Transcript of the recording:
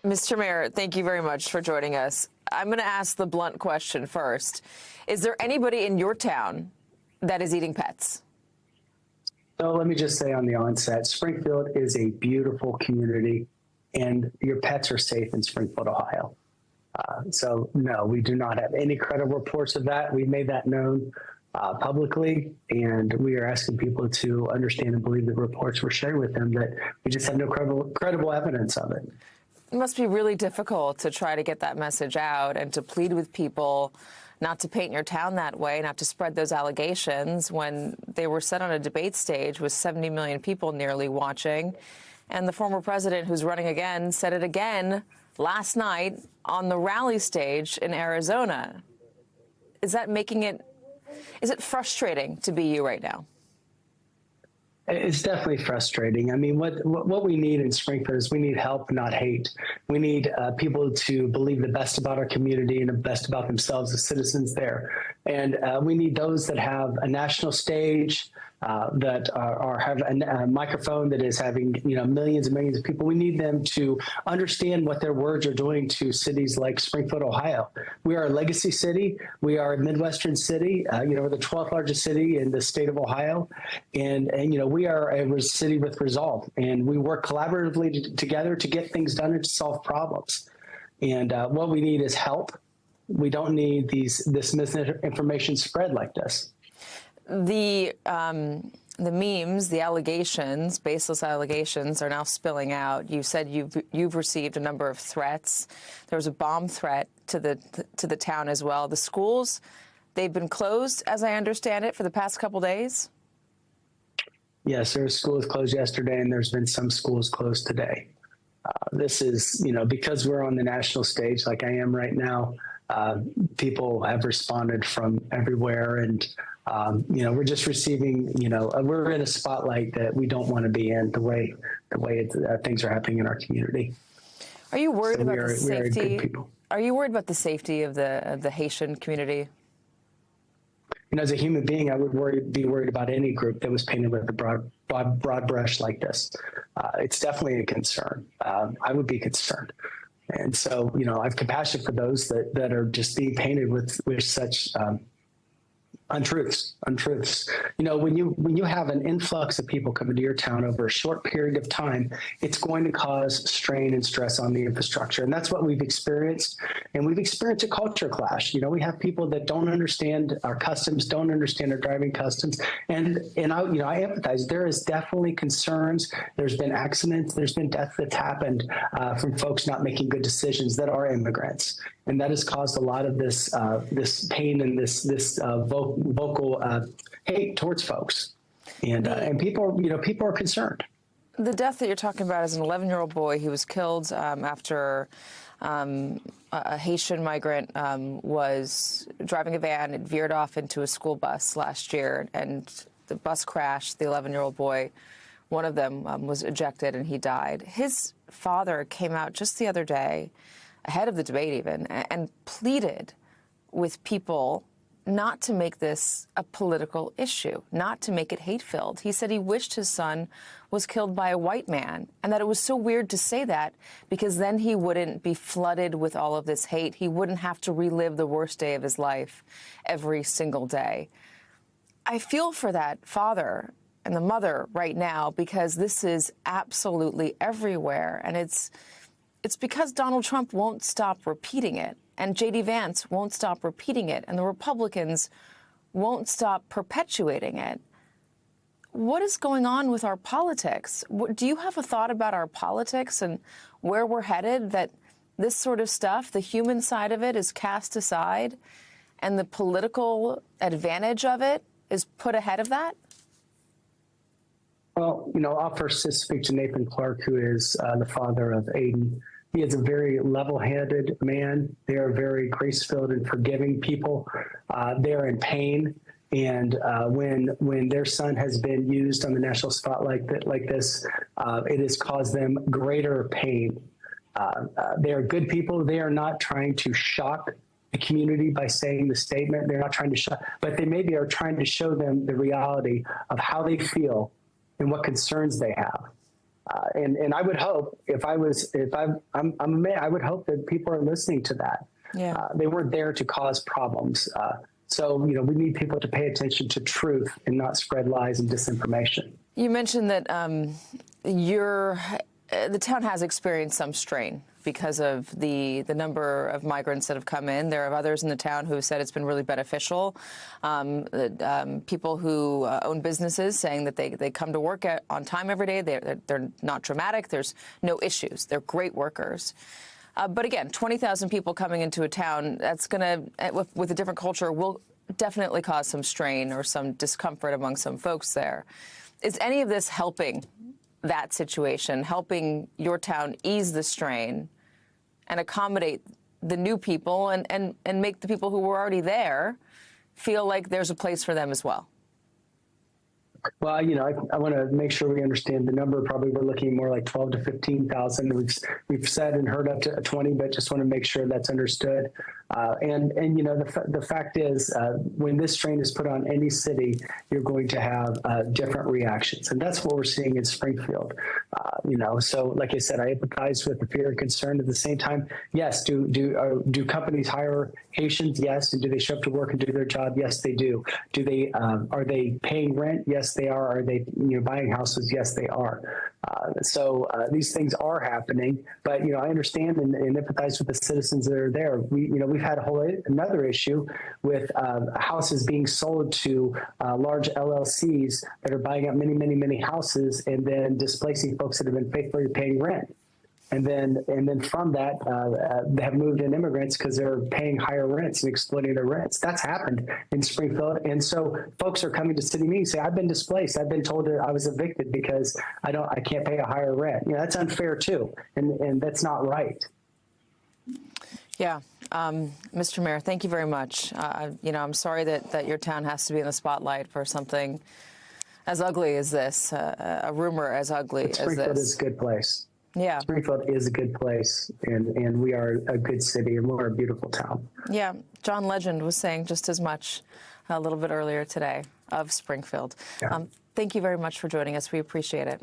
Mr. Mayor, thank you very much for joining us. I'm going to ask the blunt question first. Is there anybody in your town that is eating pets? So let me just say on the onset, Springfield is a beautiful community, and your pets are safe in Springfield, Ohio. So no, we do not have any credible reports of that. We made that known publicly, and we are asking people to understand and believe the reports we're sharing with them, that we just have no credible evidence of it. It must be really difficult to try to get that message out and to plead with people not to paint your town that way, not to spread those allegations when they were set on a debate stage with 70 million people nearly watching. And the former president, who's running again, said it again last night on the rally stage in Arizona. Is it frustrating to be you right now? It's definitely frustrating. I mean, what we need in Springfield is we need help, not hate. We need people to believe the best about our community and the best about themselves as citizens there. And we need those that have a national stage, that have a microphone that is having millions and millions of people. We need them to understand what their words are doing to cities like Springfield, Ohio. We are a legacy city. We are a Midwestern city. We're the 12th largest city in the state of Ohio, and we are a city with resolve, and we work collaboratively together to get things done and to solve problems. And what we need is help. We don't need this misinformation spread like this. The memes, the allegations, baseless allegations, are now spilling out. You said you've received a number of threats. There was a bomb threat to the town as well. The schools, they've been closed, as I understand it, for the past couple days. Yes, there were schools closed yesterday, and there's been some schools closed today. This is, because we're on the national stage like I am right now, people have responded from everywhere, and we're just receiving, we're in a spotlight that we don't want to be in, the way things are happening in our community. Are you worried about the safety? Are you worried about the safety of the Haitian community? As a human being, I would be worried about any group that was painted with a broad brush like this. It's definitely a concern. I would be concerned. And so, I have compassion for those that are just being painted with such untruths. When you have an influx of people coming to your town over a short period of time, it's going to cause strain and stress on the infrastructure. And that's what we've experienced. And we've experienced a culture clash. We have people that don't understand our customs, don't understand our driving customs. And I empathize. There is definitely concerns. There's been accidents. There's been death that's happened from folks not making good decisions that are immigrants. And that has caused a lot of this pain and this vocal hate towards folks, and people are concerned. The death that you're talking about is an 11-year-old boy. He was killed after a Haitian migrant was driving a van. It veered off into a school bus last year, and the bus crashed. The 11-year-old boy, one of them, was ejected, and he died. His father came out just the other day, ahead of the debate even, and pleaded with people not to make this a political issue, not to make it hate-filled. He said he wished his son was killed by a white man, and that it was so weird to say that because then he wouldn't be flooded with all of this hate. He wouldn't have to relive the worst day of his life every single day. I feel for that father and the mother right now because this is absolutely everywhere, and it's because Donald Trump won't stop repeating it, and J.D. Vance won't stop repeating it, and the Republicans won't stop perpetuating it. What is going on with our politics? Do you have a thought about our politics and where we're headed, that this sort of stuff, the human side of it, is cast aside, and the political advantage of it is put ahead of that? Well, I'll first speak to Nathan Clark, who is the father of Aiden. He is a very level-headed man. They are very grace-filled and forgiving people. They're in pain. And when their son has been used on the national spotlight like this, it has caused them greater pain. They are good people. They are not trying to shock the community by saying the statement. They're not trying to shock, but they maybe are trying to show them the reality of how they feel and what concerns they have. And I would hope I'm a man, I would hope that people are listening to that. Yeah. They weren't there to cause problems. So, we need people to pay attention to truth and not spread lies and disinformation. You mentioned that the town has experienced some strain because of the number of migrants that have come in. There are others in the town who have said it's been really beneficial. People who own businesses saying that they come to work on time every day. They're not dramatic. There's no issues. They're great workers. But again, 20,000 people coming into a town, that's going to, with a different culture, will definitely cause some strain or some discomfort among some folks there. Is any of this helping that situation, helping your town ease the strain and accommodate the new people and make the people who were already there feel like there's a place for them as well? Well, I want to make sure we understand the number. Probably we're looking more like 12 to 15,000. We've said and heard up to 20, but just want to make sure that's understood. The fact is, when this strain is put on any city, you're going to have different reactions, and that's what we're seeing in Springfield. So like I said, I empathize with the fear and concern. At the same time, yes, do companies hire Haitians? Yes, and do they show up to work and do their job? Yes, they do. Do they are they paying rent? Yes, they are. Are they buying houses? Yes, they are. So these things are happening, but I understand and empathize with the citizens that are there. We've had another issue with houses being sold to large LLCs that are buying up many houses and then displacing folks that have been faithfully paying rent. And then from that, they have moved in immigrants because they're paying higher rents and exploiting their rents. That's happened in Springfield. And so folks are coming to city meetings and say, I've been displaced. I've been told that I was evicted because I can't pay a higher rent. That's unfair too. And that's not right. Yeah. Mr. Mayor, thank you very much. I'm sorry that your town has to be in the spotlight for something as ugly as this, a rumor as ugly as this. Springfield is a good place. Yeah. Springfield is a good place, and we are a good city, and we're a beautiful town. Yeah. John Legend was saying just as much a little bit earlier today of Springfield. Yeah. Thank you very much for joining us. We appreciate it.